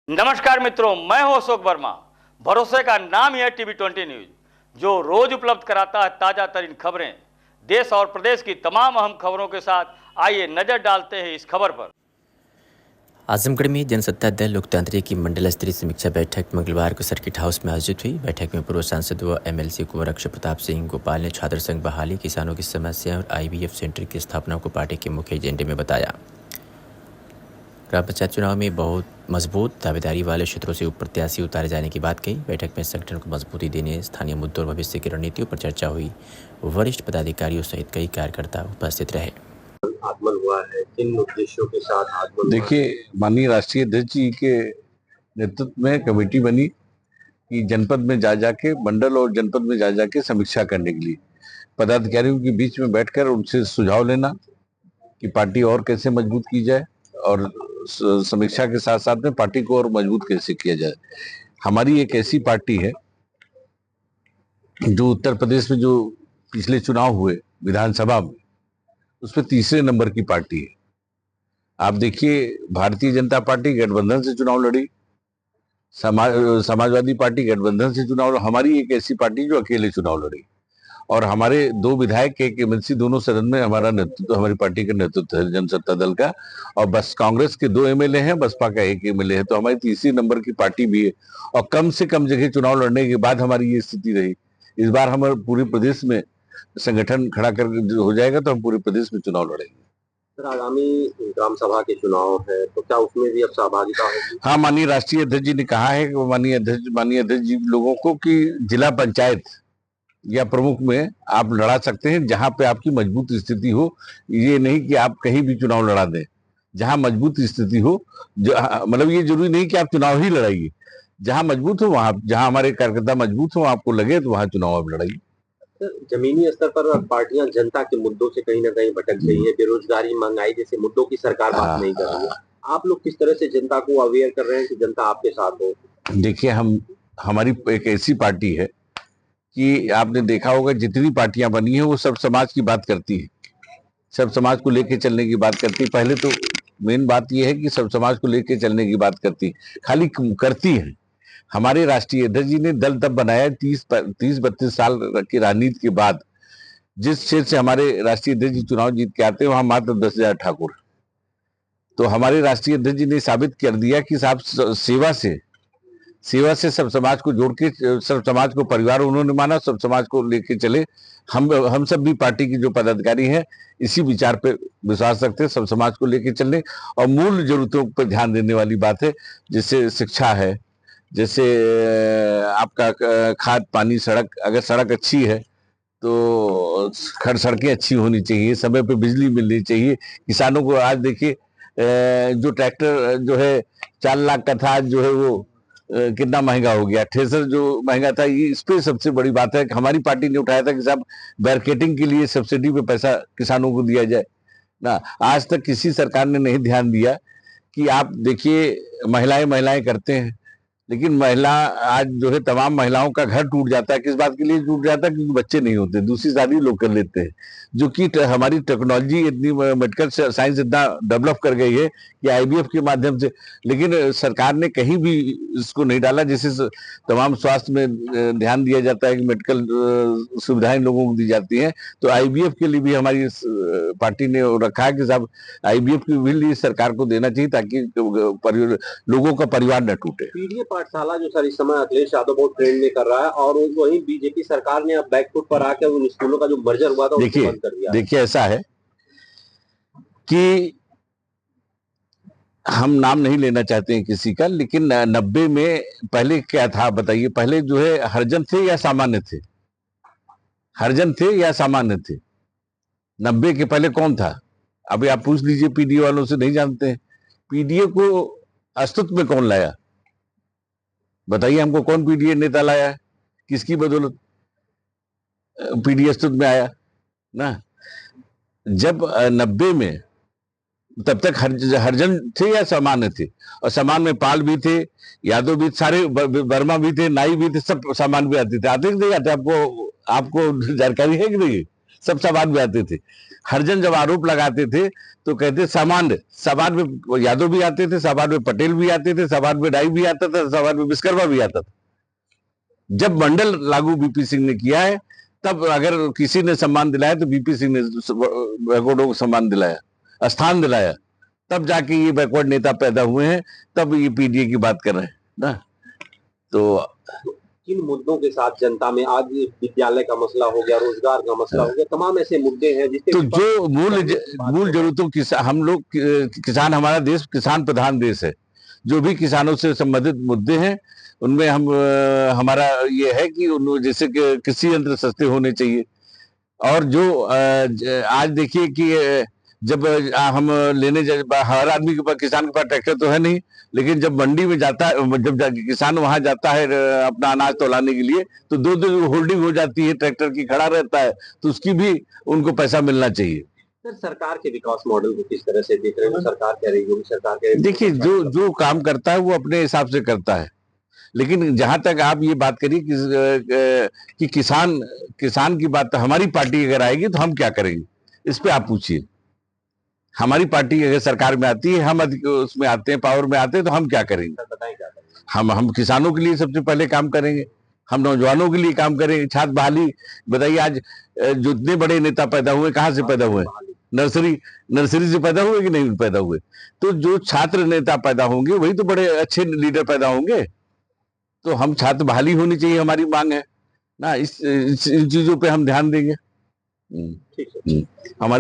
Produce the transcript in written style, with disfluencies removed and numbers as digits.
नमस्कार मित्रों, मैं हूं अशोक वर्मा। भरोसे का नाम ही है टीवी 20 न्यूज, जो रोज उपलब्ध कराता है ताजा तरीन खबरें। देश और प्रदेश की तमाम अहम खबरों के साथ आइए नजर डालते हैं इस खबर पर। आजमगढ़ में जनसत्ता दल लोकतंत्र की मंडल स्तरीय समीक्षा बैठक मंगलवार को सर्किट हाउस में आयोजित हुई। बैठक में पूर्व सांसद व एमएलसी कुंवर अक्षय प्रताप सिंह गोपाल ने छात्र संघ बहाली, किसानों की समस्या और आईवीएफ सेंटर की स्थापना को पार्टी के मुख्य एजेंडे में बताया। ग्राम पंचायत चुनाव में बहुत मजबूत दावेदारी वाले क्षेत्रों से प्रत्याशी उतारे जाने की बात कही। बैठक में संगठन को मजबूती देने, स्थानीय मुद्दों और भविष्य की रणनीतियों पर चर्चा हुई। वरिष्ठ पदाधिकारियों सहित कई कार्यकर्ता उपस्थित रहे। आगमन हुआ है, किन उद्देश्यों के साथ आगमन? देखिए, माननीय राष्ट्रीय अध्यक्ष जी के नेतृत्व में कमेटी बनी कि जनपद में जा जाके, मंडल और जनपद में जा जाके समीक्षा करने के लिए पदाधिकारियों के बीच में बैठकर उनसे सुझाव लेना कि पार्टी और कैसे मजबूत की जाए और समीक्षा के साथ साथ में पार्टी को और मजबूत कैसे किया जाए। हमारी एक ऐसी पार्टी है जो उत्तर प्रदेश में जो पिछले चुनाव हुए विधानसभा में, उसमें तीसरे नंबर की पार्टी है। आप देखिए, भारतीय जनता पार्टी गठबंधन से चुनाव लड़ी, समाजवादी पार्टी गठबंधन से चुनाव लड़ी, हमारी एक ऐसी पार्टी जो अकेले चुनाव लड़ी और हमारे 2 विधायक, एक एमएलसी, दोनों सदन में हमारा नेतृत्व, हमारी पार्टी का नेतृत्व है जनसत्ता दल का। और बस कांग्रेस के 2 एमएलए हैं, बसपा का 1 एमएलए है, तो हमारी तीसरी नंबर की पार्टी भी है। और कम से कम जगह चुनाव लड़ने के बाद हमारी ये स्थिति रही। इस बार हमारे पूरे प्रदेश में संगठन खड़ा कर हो जाएगा तो हम पूरे प्रदेश में चुनाव लड़ेंगे। सर, आगामी ग्राम सभा के चुनाव है, तो क्या उसमें भी अब सहभागिता होगी? हाँ, माननीय राष्ट्रीय अध्यक्ष जी ने कहा है कि माननीय अध्यक्ष जी लोगों को कि जिला पंचायत या प्रमुख में आप लड़ा सकते हैं जहां पे आपकी मजबूत स्थिति हो। ये नहीं कि आप कहीं भी चुनाव लड़ा दें, जहां मजबूत स्थिति हो। मतलब ये जरूरी नहीं कि आप चुनाव ही लड़ाइए, जहां मजबूत हो वहां, जहां हमारे कार्यकर्ता मजबूत हो, आपको लगे तो वहां चुनाव आप लड़ाइए। जमीनी स्तर पर पार्टियां जनता के मुद्दों से कहीं ना कहीं भटक रही है। बेरोजगारी, महंगाई जैसे मुद्दों की सरकार बात नहीं कर रही है। आप लोग किस तरह से जनता को अवेयर कर रहे हैं कि जनता आपके साथ हो? देखिए, हमारी एक ऐसी पार्टी है कि आपने देखा होगा जितनी पार्टियां बनी है वो सब समाज की बात करती है, सब समाज को लेके चलने की बात करती है। पहले तो मेन बात यह है कि सब समाज को लेके चलने की बात करती है, खाली करती है। हमारे राष्ट्रीय अध्यक्ष जी ने दल तब बनाया 30-32 साल की राजनीति के बाद। जिस क्षेत्र से हमारे राष्ट्रीय अध्यक्ष जी चुनाव जीत के आते हैं वहां मात्र 10,000 ठाकुर। तो हमारे राष्ट्रीय अध्यक्ष जी ने साबित कर दिया कि साहब सेवा से सब समाज को जोड़ के, सब समाज को परिवार उन्होंने माना, सब समाज को लेके चले। हम सब भी पार्टी की जो पदाधिकारी हैं इसी विचार पे विश्वास रखते हैं, सब समाज को लेके चलने और मूल जरूरतों पर ध्यान देने वाली बात है। जैसे शिक्षा है, जैसे आपका खाद पानी, सड़क, अगर सड़क अच्छी है तो सड़कें अच्छी होनी चाहिए, समय पे बिजली मिलनी चाहिए। किसानों को आज देखिए, जो ट्रैक्टर जो है 4 लाख का था, जो है वो कितना महंगा हो गया। थ्रेसर जो महंगा था, ये इस पे सबसे बड़ी बात है कि हमारी पार्टी ने उठाया था कि साहब बैरिकेडिंग के लिए सब्सिडी पे पैसा किसानों को दिया जाए ना। आज तक किसी सरकार ने नहीं ध्यान दिया कि आप देखिए, महिलाएं करते हैं, लेकिन महिला आज जो है तमाम महिलाओं का घर टूट जाता है। किस बात के लिए टूट जाता है? क्योंकि बच्चे नहीं होते, दूसरी शादी लोग कर लेते हैं। जो कि हमारी टेक्नोलॉजी इतनी, मेडिकल साइंस इतना डेवलप कर गई है कि आईवीएफ के माध्यम से, लेकिन सरकार ने कहीं भी इसको नहीं डाला। जैसे तमाम स्वास्थ्य में ध्यान दिया जाता है कि मेडिकल सुविधाएं लोगों को दी जाती हैं, तो आईवीएफ के लिए भी हमारी पार्टी ने रखा है कि साहब आईवीएफ के भी सरकार को देना चाहिए ताकि लोगों का परिवार न टूटे। पीडीए पाठशाला जो सर इस समय अखिलेश यादव बहुत ट्रेंड में कर रहा है, और वहीं बीजेपी सरकार ने अब बैकफुट पर आकर उन स्कूलों का जो मर्जर हुआ था उसको बंद कर दिया। देखिए, ऐसा है कि हम नाम नहीं लेना चाहते हैं किसी का, लेकिन 90 में पहले क्या था बताइए? पहले जो है हरिजन थे या सामान्य थे? हरिजन थे या सामान्य थे? 90 के पहले कौन था? अभी आप पूछ लीजिए, पीडीए वालों से नहीं जानते हैं। पीडीए को अस्तित्व में कौन लाया बताइए हमको? कौन पीडीए नेता लाया है? किसकी बदौलत पीडीए अस्तित्व में आया ना? जब 90 में, तब तक हरिजन थे या सामान्य थे? और सामान में पाल भी थे, यादव भी, सारे वर्मा भी थे, नाई भी थे, सब सामान भी आते थे। आते नहीं आते? आपको जानकारी है कि नहीं? सब सवाल में आते थे। हरिजन जब आरोप लगाते थे तो कहते सामान्य, सवाल में यादव भी आते थे, सवाल में पटेल भी आते थे, सवाल में राय भी आता था, सवाल में विश्वकर्मा भी आता था। जब मंडल लागू बीपी सिंह ने किया है, तब अगर किसी ने सम्मान दिलाया तो बीपी सिंह ने बैकवर्डों को सम्मान दिलाया, स्थान दिलाया, तब जाके ये बैकवर्ड नेता पैदा हुए हैं, तब ये पीडीए की बात कर रहे हैं ना। तो किन मुद्दों के साथ जनता में आज विद्यालय का मसला हो गया, रोजगार का मसला हो गया, तमाम ऐसे मुद्दे हैं जिससे तो जो मूल जरूरतों की हम लोग किसान, हमारा देश किसान प्रधान देश है। जो भी किसानों से संबंधित मुद्दे हैं उनमें हमारा ये है कि जैसे कि कृषि यंत्र सस्ते होने चाहिए। और जो आज देखिए कि जब हम हर आदमी के पास, किसान के पास ट्रैक्टर तो है नहीं, लेकिन जब मंडी में जाता है, जब किसान वहां जाता है अपना अनाज तौलाने के लिए, तो 2 होल्डिंग हो जाती है ट्रैक्टर की, खड़ा रहता है, तो उसकी भी उनको पैसा मिलना चाहिए। सर, सरकार के विकास मॉडल को किस तरह से देख रहे हैं? सरकार कह रही है, सरकार कह रही है, देखिए जो काम करता है वो अपने हिसाब से करता है, लेकिन जहां तक आप ये बात करिए कि किसान की बात, हमारी पार्टी अगर आएगी तो हम क्या करेंगे, इस पे आप पूछिए। हमारी पार्टी अगर सरकार में आती है, हम उसमें आते हैं, पावर में आते हैं, तो हम क्या करेंगे? बताएं क्या करेंगे? हम किसानों के लिए सबसे पहले काम करेंगे, हम नौजवानों के लिए काम करेंगे। छात्र बहाली बताइए, आज जो इतने बड़े नेता पैदा हुए, कहाँ से पैदा हुए? नर्सरी से पैदा हुए कि नहीं पैदा हुए? तो जो छात्र नेता पैदा होंगे वही तो बड़े अच्छे लीडर पैदा होंगे। तो हम छात्र बहाली होनी चाहिए, हमारी मांग है ना। इन चीजों पे हम ध्यान देंगे। ठीक है। हमारे